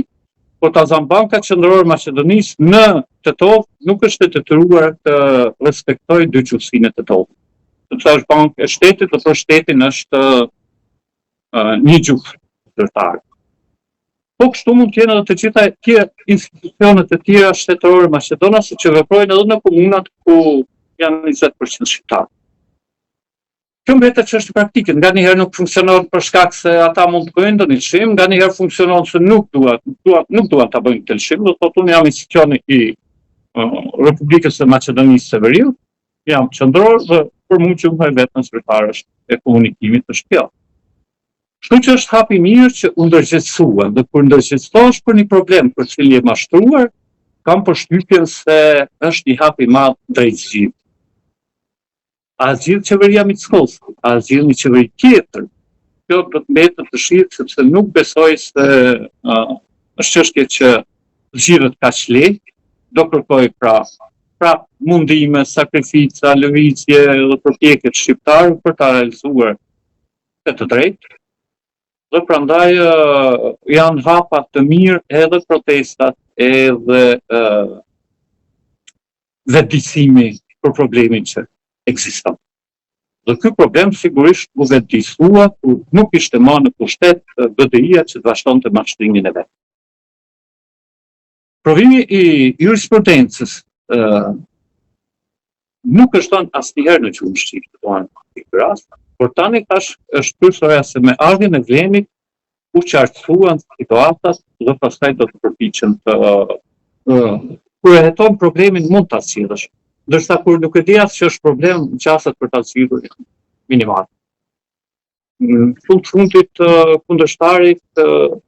por ta thonë Banka Qendrore e Maqedonisë në Tetovë nuk është e detyruar të respektojë dy gjysminë e Tetovës. Sepse është bankë e shtetit dhe për shtetin është një gjuhë zyrtare. Po kështu mund të jenë edhe të gjitha institucionet e tjera shtetërore maqedonase që veprojnë edhe në komunat ku janë 20% shqiptarë. Kjo mbetet që është praktike, nga njëherë nuk funksionon për shkak se ata mund të bëjnë ndonjë lëshim, nga njëherë funksionon se nuk duan ta bëjnë këtë lëshim, do të thotë unë jam institucioni i Republikës së Maqedonisë së Veriut, jam qendror dhe për mua gjuha e vetme zyrtare është e komunikimit është kjo. Kështu që është hap i mirë që u ndërgjegjësuan, dhe kur ndërgjegjësohesh për një problem për cilin je mashtruar, kam përshtypjen se është një hap i madh drejt zgjidhjes. A zgjidh qeveria Mickoski, a zgjidh një qeveri tjetër? Kjo do të mbetet të shihet sepse nuk besoj se është çështje që zgjidhet kaq lehtë, do kërkoj pra mundime, sakrifica, lëvizje dhe përpjekje të shqiptarëve për ta realizuar këtë drejtë. Dhe prandaj janë hapa të mirë edhe protestat, edhe vetëdijsimi për problemin që ekziston. Dhe ky problem sigurisht u vetëdijsua kur nuk ishte më në pushtet BDI-ja që të vazhdonte mashtrimin e vet. Provimi i jurisprudencës nuk është thënë asnjëherë në gjuhën shqipe, në këtë rast, por tani është pyesoja se me ardhjen e Vlenit u qartësuan situatat dhe pastaj do të përpiqen të kur e heton problemin mund ta zgjidhësh. Ndërsa kur nuk e di as që është problem, qasat për ta zgjidhur minimal. Në fundit kundërshtarit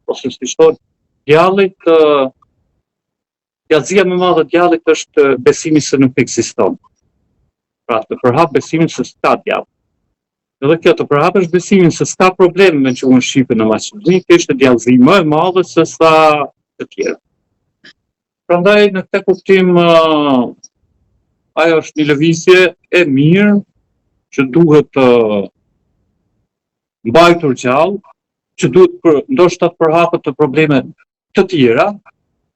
ose si thonë djallit, djallëzia më e madhe e djallit është besimi se nuk ekziston. Pra të përhap besimin se s'ka djall. Edhe kjo të përhapësh besimin se s'ka problem me gjuhën shqipe në Maqedoni, kjo është djallëzi më e madhe se sa të tjera. Prandaj në këtë kuptim ajo është një lëvizje e mirë që duhet mbajtur gjallë, që duhet ndoshta të përhapet të probleme të tjera,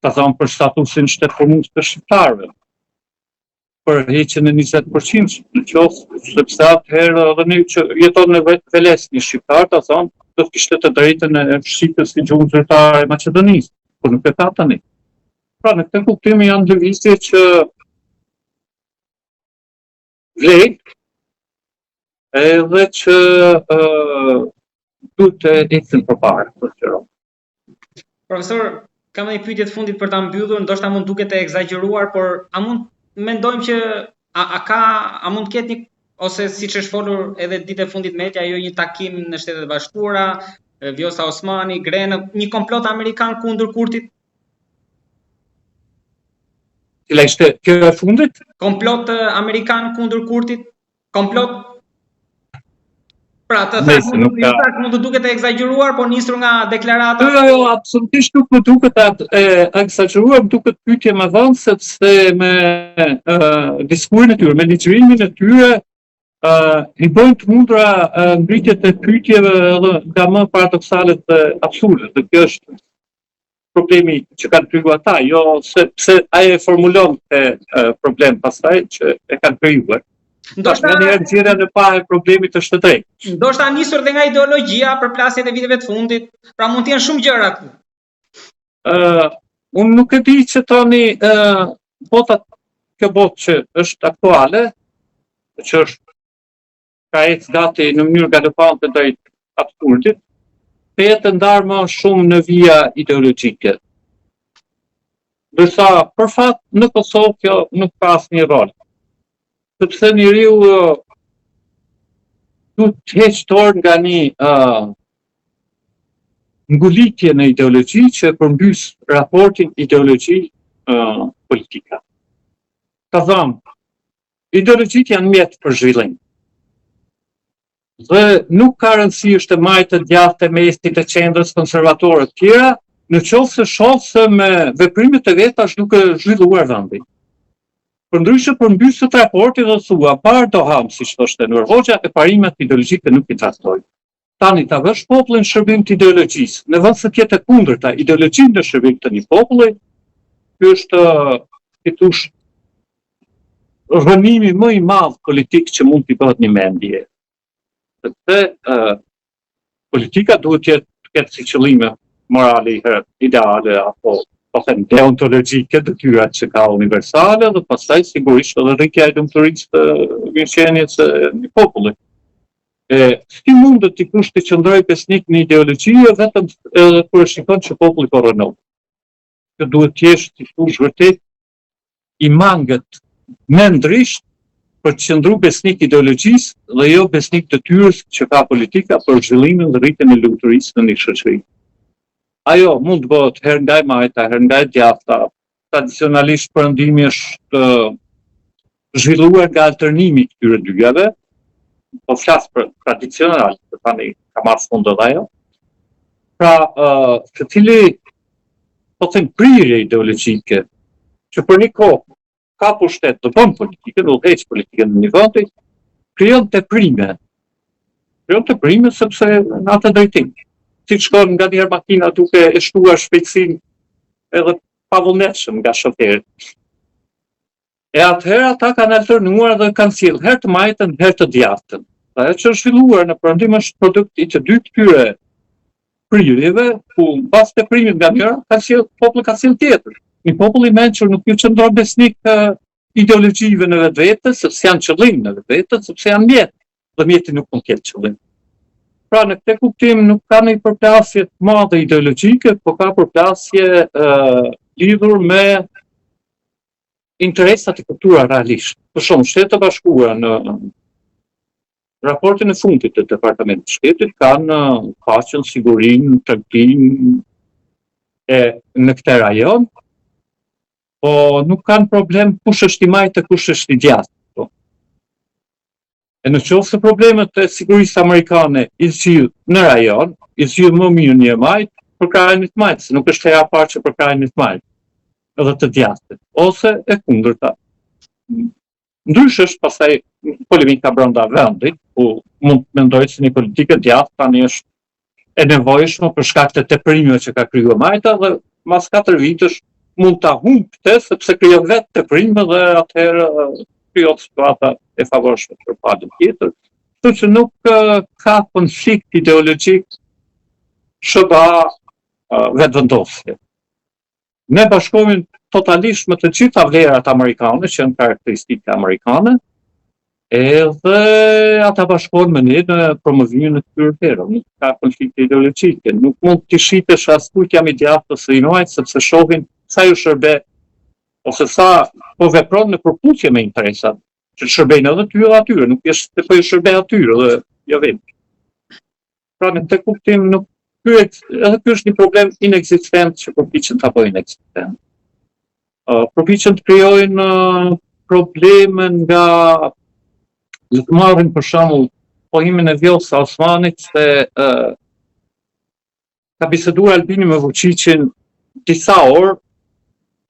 ta thonë për statusin shtetëformues të shqiptarëve, për heqjen e 20% në qoftë, sepse atëherë edhe ne që jeton në Veles një shqiptar, ta thonë, do të kishte të drejtën e shqiptës si gjuhë zyrtare e Maqedonisë, por nuk e ka tani. Pra në këtë kuptim janë lëvizje që vlen edhe që duhet të ecën përpara. Profesor, kam një pyetje të fundit për ta mbyllur, ndoshta mund duket e egzageruar, por a mund mendojmë që a mund të ketë një, ose siç është folur edhe ditë e fundit me ajo një takim në Shtetet e Bashkuara, Vjosa Osmani, Grenë, një komplot amerikan kundër Kurtit? Cila ishte kjo e fundit? Komplot amerikan kundër Kurtit? Komplot? Pra të thashë mund të duket e egzageruar, por nisur nga deklarata. Jo, absolutisht nuk më duket e egzageruar, më duket pyetje më vonë sepse me diskurin e tyre, me ligjërimin e tyre i bëjnë të mundra ngritjet e pyetjeve edhe nga më paradoksale të absurde. Dhe kjo është problemi që kanë kriju ata, jo sepse ai e formulon problem pastaj që e kanë krijuar. Ndoshta njerëzit nxjerrja në pa e problemit është të drejtë. Ndoshta nisur dhe nga ideologjia për plasjet e viteve të fundit, pra mund të jenë shumë gjëra këtu. Unë nuk e di që tani kjo botë që është aktuale, që është ka ecë gati në mënyrë galopante drejt absurdit, të ndarë më shumë në vija ideologjike. Ndërsa për fat në Kosovë kjo nuk ka asnjë rol. Sepse njeriu duhet të heqë dorë nga një ngulitje në ideologji që përmbys raportin ideologji-politika. Ka thënë, ideologjit janë mjet për zhvillim. Dhe nuk ka rëndësi është të majtë të djathtë të mesit të qendrës konservatore të tjera, në qoftë se shoh se me veprimet e veta është duke zhvilluar vendi. Përndryshe përmbysët raporti dhe thua, parë do ham, si thoshte Enver Hoxha, e parimet ideologjike nuk i traktoj. Tani ta vësh popullin shërbim të ideologjisë, në vend se të jetë e kundërta, ideologjinë në shërbim të një populli, ky është fitush rënimi më i madh politik që mund t'i bëhet një mendje. Sepse politika duhet të ketë si qëllime morale, ideale apo deontologjike, detyrat që ka universale dhe pastaj sigurisht edhe rritja e lumturisë të mirëqenies së një populli. Si mundet dikush të qëndrojë besnik në ideologji vetëm edhe kur e shikon që populli po rënon. Kjo duhet të jesh dikush vërtet i mangët mendrisht për të qëndruar besnik ideologjisë dhe jo besnik detyrës që ka politika për zhvillimin dhe rritjen e lumturisë në një shoqëri. Ajo mund të bëhet herë nga e majta, herë nga e djathta, tradicionalisht perëndimi është zhvilluar nga alternimi i këtyre dyjave, po flas për tradicional, të tani ka marrë fund edhe ajo. Pra, të cili, po them, prirje ideologjike, që për një kohë ka pushtet të bën politikën, udhëheq politikën në një vendi, krijon teprime. Krijon teprime sepse në atë drejtim. Si shkon nga njëherë makina duke e shtuar shpejtësinë edhe pa vullnetshëm nga shoferët. E atëherë ata kanë alternuar dhe kanë sjellë herë të majtën, herë të djathtën. Ajo që është zhvilluar në perëndim është produkt i të dy këtyre prirjeve, ku pas teprimit nga njëra, populli ka sjellë tjetër. Një popull i mençur nuk ju qëndron besnik ideologjive në vetvete, sepse janë qëllim në vetvete, sepse janë mjet, dhe mjeti nuk mund të ketë qëllim. Pra në këtë kuptim nuk ka një përplasje të madhe ideologjike, po ka përplasje lidhur me interesat e kultura realisht. Për shembull, Shtetet e Bashkuara në raportin e fundit të Departamentit të Shtetit kanë faqen sigurinë, tregtinë në këtë rajon, po nuk kanë problem kush është i majtë e kush është i djathtë. E në qoftë se problemet e sigurisë amerikane i zgjidh në rajon, i zgjidh më mirë një majtë për krajin e të majtë, se nuk është hera e parë që për krajin e të majtë, edhe të djathtë, ose e kundërta. Ndryshe është pastaj polemika brenda vendit, ku mund të mendoj se një politikë e djathtë tani është e nevojshme për shkak të teprimeve që ka krijuar majta dhe mas 4 vitësh mund ta humbte sepse krijon vetë teprime dhe atëherë krijohet situata e favorshme për palën tjetër. Kështu që nuk ka konflikt ideologjik SBA vetëvendosje. Ne bashkohemi totalisht me të gjitha vlerat amerikane, që janë karakteristike amerikane, edhe ata bashkohen me ne në promovimin e këtyre vlerave. Nuk ka konflikte ideologjike, nuk mund të shitesh as kujt jam i djathtë ose i majtë, sepse shohin sa ju shërbe, ose sa po vepron në përputhje me interesat, që shërbejnë edhe ty edhe atyre, nuk është po i shërbej atyre dhe jo vetë. Pra në këtë kuptim nuk edhe ky është një problem inekzistent që përpiqen ta bëjnë ekzistent. Përpiqen të krijojnë probleme nga le të marrim për shembull pohimin e Vjosa Osmanit se ka biseduar Albini me Vučićin disa orë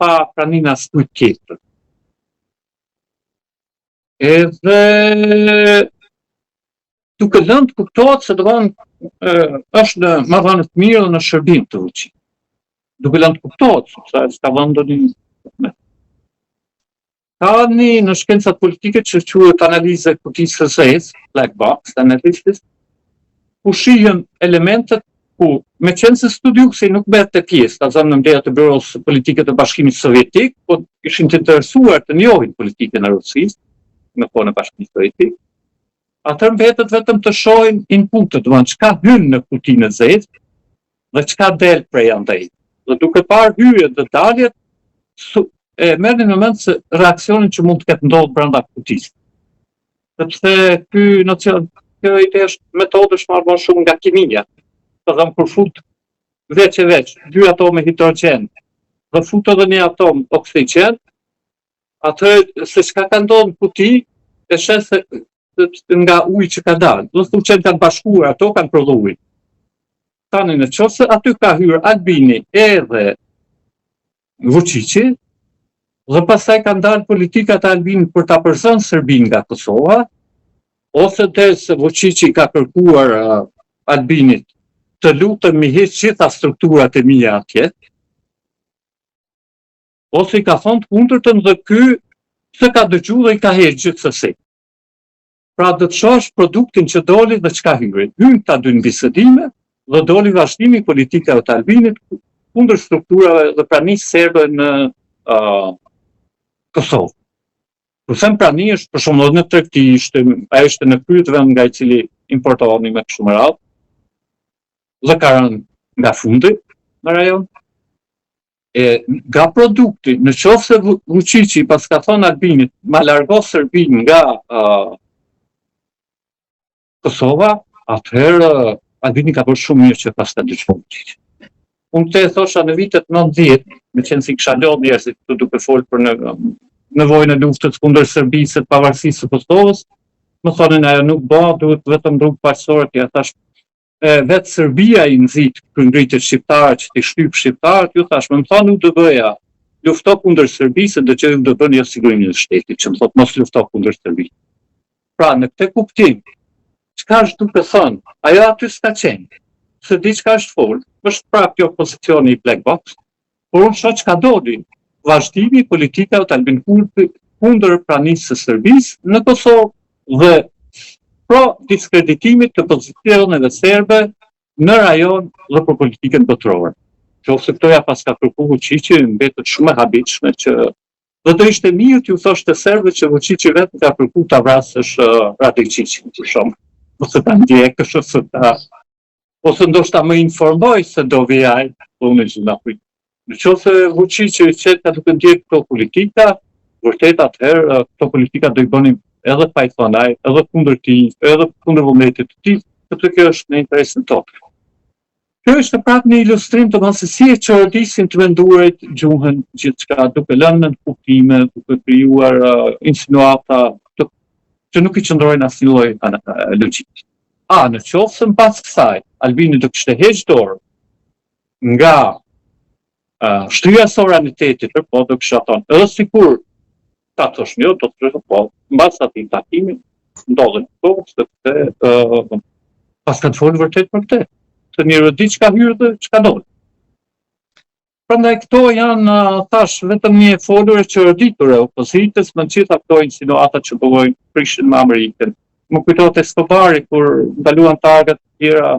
pa pranimin as kujt tjetër. Edhe duke lënë të kuptohet se është në marrëdhënie të mirë dhe në shërbim të Vučićit. Duke lënë të kuptohet, sepse s'ka vënë ndonjë. Ka në shkencat politike që quhet analizë e kutisë së zezë, black box analysis, ku shihen elementet ku me qenë se studiuesi nuk bëhet të pjesë, ta zënë në mbledhjet e Byros Politike të Bashkimit Sovjetik, po ishin të interesuar të njohin politikën e Rusisë në kohën e Bashkimit Sovjetik. Atëherë mbetet vetëm të shohin inputet, do të thonë çka hyn në kutinë e zezë dhe çka del prej andej. Dhe duke parë hyrjet dhe daljet, e merrni në mend se reaksionin që mund të ketë ndodhur brenda kutisë. Sepse kjo ide është metodë që marrë shumë nga kimia. Të them kur fut veç 2 atome hidrogjen dhe fut edhe një atom oksigjen, atëherë se çka ka ndodhur në kuti, e shes se nga uji që ka dalë. Do të thotë që kanë bashkuar, ato kanë prodhuar ujë. Tani nëse aty ka hyrë Albini edhe Vučići, dhe pastaj kanë dalë politikat e Albinit për ta përzënë Serbinë nga Kosova, ose se Vučići ka kërkuar Albinit të lutem mi heq gjitha strukturat e mia atje, ose i ka thonë të kundërtën dhe ky se ka dëgjuar dhe i ka heq gjithsesi. Pra do të shohësh produktin që doli dhe çka hyri. Hyn këta dy bisedime dhe doli vazhdimi i politikave të Albinit kundër strukturave dhe pranisë serbe në Kosovë. Kur them prani është për shembull në tregti ajo ishte në kryet vend nga i cili importoheni me shumë radhë. Dhe ka rënë nga fundi në rajon. Nga produkti, në qoftë se Vučići pas ka thonë Albinit, ma largo Serbinë nga Kosova, atëherë Albini ka bërë shumë mirë që pas ka dëgjuar Vučići. Unë të thosha në vitet 90, me qenë si kisha lodhur njerëzit këtu duke folur për nevojën e luftës kundër Serbisë të pavarësisë së Kosovës, më thonin ajo nuk bëhet, duhet vetëm rrugë paqësore. Ja thash, vetë Serbia i nxit ngritjet shqiptare që t'i shtyp shqiptarët, ju thash, më thonë UDB-ja, lufto kundër Serbisë, dëgjoj UDB-n jo sigurimin e shtetit, që më thotë mos lufto kundër Serbisë. Pra, në këtë kuptim, çka është duke thënë, ajo aty s'ka qenë, se diçka është folë, është prapë kjo pozicioni i black box, por unë shoh çka doli, vazhdimi i politikave të Albin Kurti kundër pranisë së Serbisë në Kosovë dhe pro diskreditimit të pozicioneve serbe në rajon dhe për politikën botërore. Qofse këto ja pas ka kërkuar Vučići, mbetet shumë e habitshme që dhe do ishte mirë t'ju thoshte serbëve që Vučići vetë ka kërkuar ta vrasësh Radojčićin, për shembull, ose ta ndjekësh ose ndoshta më informoj se do vi ai, unë që na kujt. Nëse Vučići qet ka duke ndjek këto politika, vërtet atëherë këto politika do i bënin edhe pa i thënë ai, edhe kundër tij, edhe kundër vullnetit të tij, sepse kjo është në interesin tonë. Kjo është prapë një ilustrim të se si e çordisin të menduarit gjuhën gjithçka, duke lënë në kuptime, duke krijuar insinuata që nuk i qëndrojnë asnjë lloj logjike. Në qoftë se mbas kësaj Albini do kishte heqë dorë nga shtryja e sovranitetit, po do kisha thënë, edhe sikur ta thosh një, do të thosh po, mbas atij takimi ndodhen këto, sepse pas ka të folë vërtet për këtë. Të një rëdi që ka hyrë dhe që ka dojë. Prandaj këto janë, thash, vetëm një folure që rëditur e opozitës, në gjitha këto insinuata që bëgojnë prishin me Amerikën. Më kujtohet Escobari, kur ndaluan target të tjera,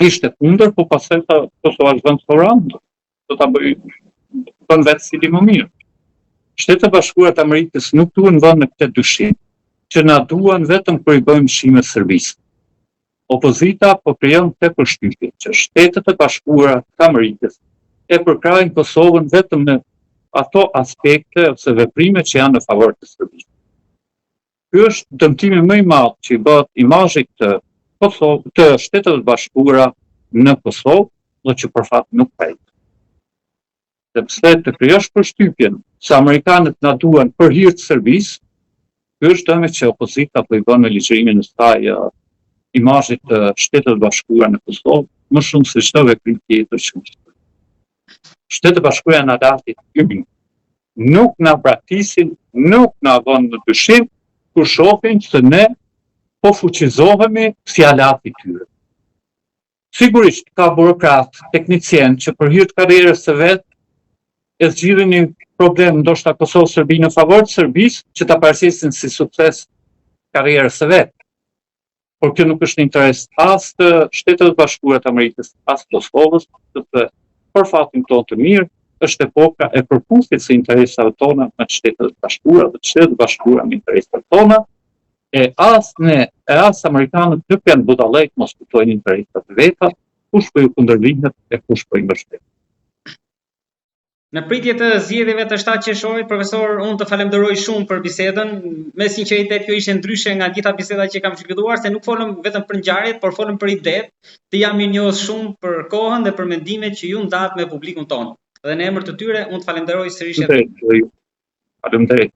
ishte kundër, po pastaj Kosova është vend sovran, do ta bën vetë si më mirë. Shtetet e Bashkuara të Amerikës nuk duhen vënë në këtë dyshim, që na duan vetëm kur i bëjmë shime Serbisë. Opozita po krijon këtë përshtypje që Shtetet e Bashkuara të Amerikës e përkrajnë Kosovën vetëm në ato aspekte ose veprime që janë në favor të Serbisë. Ky është dëmtimi më i madh që i bëhet imazhit të Shteteve të Bashkuara në Kosovë dhe që për fat nuk pret. Sepse të krijosh përshtypjen se amerikanët na duan për hir të Serbisë, ky është dëmi që opozita po i bën me ligjërimin e saj imazhit të Shteteve të Bashkuara në Kosovë, më shumë se çdo veprim tjetër që Shtetet e Bashkuara në datit ynë nuk na praktisin, nuk na vënë në dyshim kur shohin se ne po fuqizohemi fjalat e tyre. Sigurisht ka burokrat, teknicien që për hir të karrierës së vet e zgjidhin një problem ndoshta Kosovë-Serbi në favor të Serbisë që ta paraqesin si sukses karrierës së vet. Por kjo nuk është në interes as të Shteteve të Bashkuara të Amerikës, as të Kosovës, sepse për fatin tonë të mirë, është epoka e përputhjes së interesave tona me Shtetet e Bashkuara dhe Shtetet e Bashkuara me interesat tona, e as amerikanët nuk janë budallëk mos kuptojnë interesat e veta, kush po ju kundërlihet e kush po i mbështet. Në pritje të zgjedhjeve të 7 qershorit, profesor, unë të falenderoj shumë për bisedën. Me sinqeritet, kjo ishte ndryshe nga gjitha bisedat që kam zhvilluar, se nuk folëm vetëm për ngjarjet, por folëm për idetë. Të jam mirënjohës shumë për kohën dhe për mendimet që ju ndat me publikun tonë. Dhe në emër të tyre, unë të falenderoj sërish. Faleminderit.